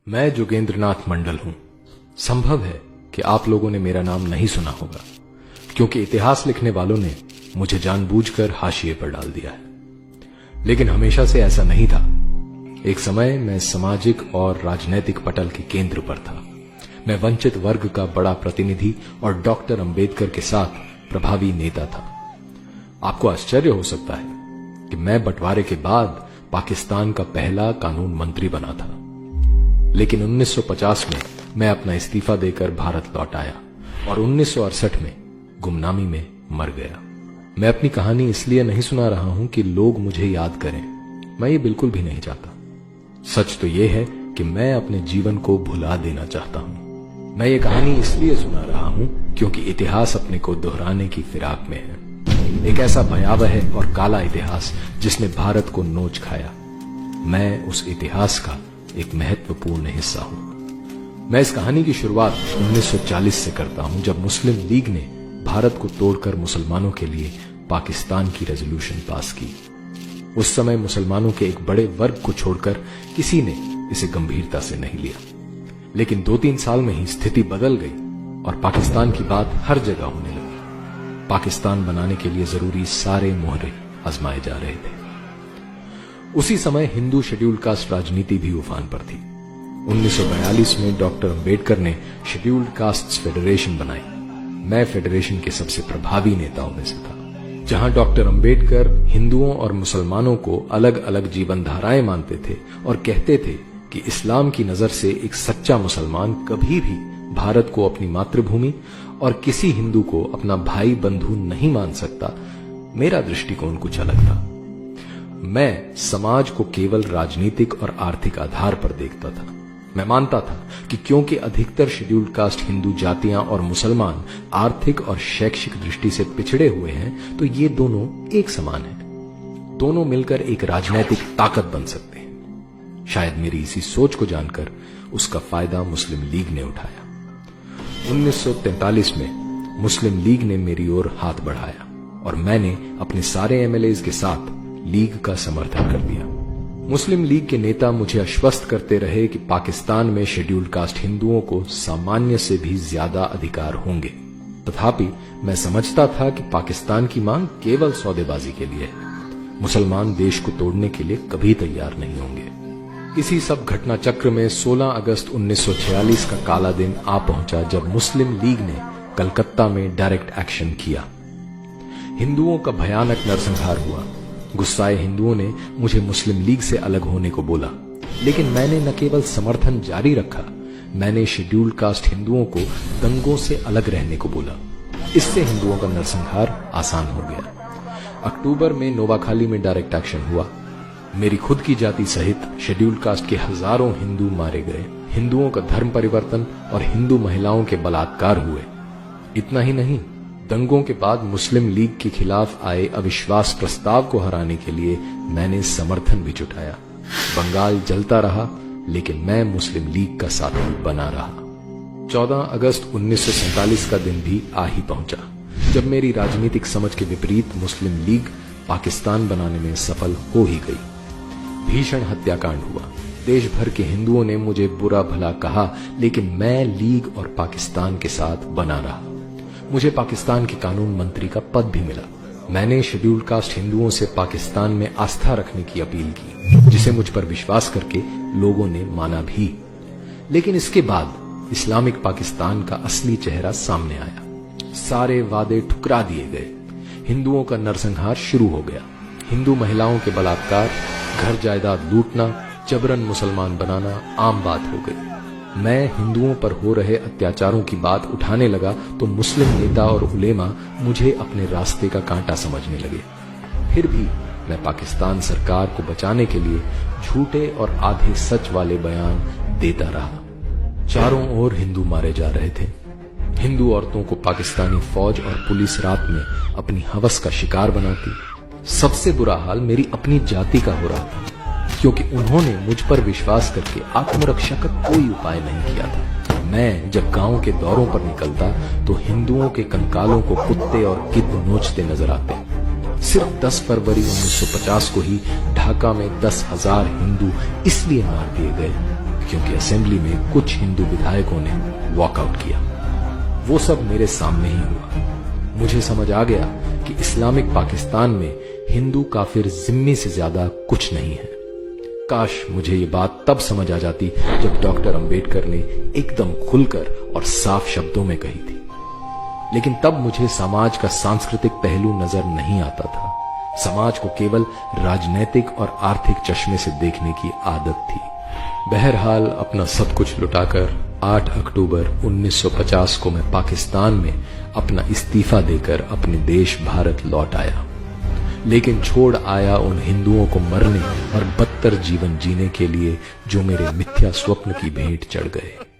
मैं जोगेंद्रनाथ मंडल हूं। संभव है कि आप लोगों ने मेरा नाम नहीं सुना होगा, क्योंकि इतिहास लिखने वालों ने मुझे जानबूझकर हाशिए पर डाल दिया है। लेकिन हमेशा से ऐसा नहीं था। एक समय मैं सामाजिक और राजनैतिक पटल के केंद्र पर था। मैं वंचित वर्ग का बड़ा प्रतिनिधि और डॉक्टर अंबेडकर के साथ प्रभावी नेता था। आपको आश्चर्य हो सकता है कि मैं बंटवारे के बाद पाकिस्तान का पहला कानून मंत्री बना था, लेकिन 1950 में मैं अपना इस्तीफा देकर भारत लौट आया और 1968 में गुमनामी में मर गया। मैं अपनी कहानी इसलिए नहीं सुना रहा हूं कि लोग मुझे याद करें। मैं ये बिल्कुल भी नहीं चाहता। सच तो यह है कि मैं अपने जीवन को भुला देना चाहता हूं। मैं ये कहानी इसलिए सुना रहा हूं क्योंकि इतिहास अपने को दोहराने की फिराक में है। एक ऐसा भयावह और काला इतिहास जिसने भारत को नोच खाया। मैं उस इतिहास का एक महत्वपूर्ण हिस्सा हूं। मैं इस कहानी की शुरुआत 1940 से करता हूं, जब मुस्लिम लीग ने भारत को तोड़कर मुसलमानों के लिए पाकिस्तान की रेजोल्यूशन पास की। उस समय मुसलमानों के एक बड़े वर्ग को छोड़कर किसी ने इसे गंभीरता से नहीं लिया, लेकिन 2-3 साल में ही स्थिति बदल गई और पाकिस्तान की बात हर जगह होने लगी। पाकिस्तान बनाने के लिए जरूरी सारे मोहरे आजमाए जा रहे थे। उसी समय हिंदू शेड्यूल्ड कास्ट राजनीति भी उफान पर थी। 1942 में डॉक्टर अंबेडकर ने शेड्यूल्ड कास्ट्स फेडरेशन बनाई। मैं फेडरेशन के सबसे प्रभावी नेताओं में से था। जहां डॉक्टर अंबेडकर हिंदुओं और मुसलमानों को अलग अलग जीवन धाराएं मानते थे और कहते थे कि इस्लाम की नजर से एक सच्चा मुसलमान कभी भी भारत को अपनी मातृभूमि और किसी हिंदू को अपना भाई बंधु नहीं मान सकता, मेरा दृष्टिकोण कुछ अलग था। मैं समाज को केवल राजनीतिक और आर्थिक आधार पर देखता था। मैं मानता था कि क्योंकि अधिकतर शेड्यूल्ड कास्ट हिंदू जातियां और मुसलमान आर्थिक और शैक्षिक दृष्टि से पिछड़े हुए हैं, तो ये दोनों एक समान हैं। दोनों मिलकर एक राजनीतिक ताकत बन सकते हैं। शायद मेरी इसी सोच को जानकर उसका फायदा मुस्लिम लीग ने उठाया। 1943 में मुस्लिम लीग ने मेरी ओर हाथ बढ़ाया और मैंने अपने सारे एमएलएज के साथ लीग का समर्थन कर दिया। मुस्लिम लीग के नेता मुझे आश्वस्त करते रहे कि पाकिस्तान में शेड्यूल्ड कास्ट हिंदुओं को सामान्य से भी ज्यादा अधिकार होंगे। तथापि मैं समझता था कि पाकिस्तान की मांग केवल सौदेबाजी के लिए है। मुसलमान देश को तोड़ने के लिए कभी तैयार नहीं होंगे। इसी सब घटना चक्र में 16 अगस्त 1946 का काला दिन आ पहुंचा, जब मुस्लिम लीग ने कलकत्ता में डायरेक्ट एक्शन किया। हिंदुओं का भयानक नरसंहार हुआ। गुस्साए हिंदुओं ने मुझे मुस्लिम लीग से अलग होने को बोला, लेकिन मैंने न केवल समर्थन जारी रखा, मैंने शेड्यूल्ड कास्ट हिंदुओं को दंगों से अलग रहने को बोला। इससे हिंदुओं का नरसंहार आसान हो गया। अक्टूबर में नोवाखाली में डायरेक्ट एक्शन हुआ। मेरी खुद की जाति सहित शेड्यूल्ड कास्ट के हजारों हिंदू मारे गए। हिंदुओं का धर्म परिवर्तन और हिंदू महिलाओं के बलात्कार हुए। इतना ही नहीं, दंगों के बाद मुस्लिम लीग के खिलाफ आए अविश्वास प्रस्ताव को हराने के लिए मैंने समर्थन भी जुटाया। बंगाल जलता रहा, लेकिन मैं मुस्लिम लीग का साथी बना रहा। 14 अगस्त 1947 का दिन भी आ ही पहुंचा, जब मेरी राजनीतिक समझ के विपरीत मुस्लिम लीग पाकिस्तान बनाने में सफल हो ही गई। भीषण हत्याकांड हुआ। देश भर के हिंदुओं ने मुझे बुरा भला कहा, लेकिन मैं लीग और पाकिस्तान के साथ बना रहा। मुझे पाकिस्तान के कानून मंत्री का पद भी मिला। मैंने शेड्यूल्ड कास्ट हिंदुओं से पाकिस्तान में आस्था रखने की अपील की, जिसे मुझ पर विश्वास करके लोगों ने माना भी। लेकिन इसके बाद इस्लामिक पाकिस्तान का असली चेहरा सामने आया। सारे वादे ठुकरा दिए गए। हिंदुओं का नरसंहार शुरू हो गया। हिंदू महिलाओं के बलात्कार, घर जायदाद लूटना, जबरन मुसलमान बनाना आम बात हो गई। मैं हिंदुओं पर हो रहे अत्याचारों की बात उठाने लगा तो मुस्लिम नेता और उलेमा मुझे अपने रास्ते का कांटा समझने लगे। फिर भी मैं पाकिस्तान सरकार को बचाने के लिए झूठे और आधे सच वाले बयान देता रहा। चारों ओर हिंदू मारे जा रहे थे। हिंदू औरतों को पाकिस्तानी फौज और पुलिस रात में अपनी हवस का शिकार बनाती। सबसे बुरा हाल मेरी अपनी जाति का हो रहा था, क्योंकि उन्होंने मुझ पर विश्वास करके आत्मरक्षा का कोई उपाय नहीं किया था। मैं जब गांव के दौरों पर निकलता तो हिंदुओं के कंकालों को कुत्ते और गिद्ध नोचते नजर आते। सिर्फ 10 फरवरी 1950 को ही ढाका में 10,000 हिंदू इसलिए मार दिए गए क्योंकि असेंबली में कुछ हिंदू विधायकों ने वॉकआउट किया। वो सब मेरे सामने ही हुआ। मुझे समझ आ गया कि इस्लामिक पाकिस्तान में हिंदू काफिर जिम्मी से ज्यादा कुछ नहीं है। काश मुझे ये बात तब समझ आ जाती जब डॉक्टर अंबेडकर ने एकदम खुलकर और साफ शब्दों में कही थी। लेकिन तब मुझे समाज का सांस्कृतिक पहलू नजर नहीं आता था। समाज को केवल राजनैतिक और आर्थिक चश्मे से देखने की आदत थी। बहरहाल अपना सब कुछ लुटाकर 8 अक्टूबर 1950 को मैं पाकिस्तान में अपना इस्तीफा देकर अपने देश भारत लौट आया, लेकिन छोड़ आया उन हिंदुओं को मरने और बदतर जीवन जीने के लिए जो मेरे मिथ्या स्वप्न की भेंट चढ़ गए।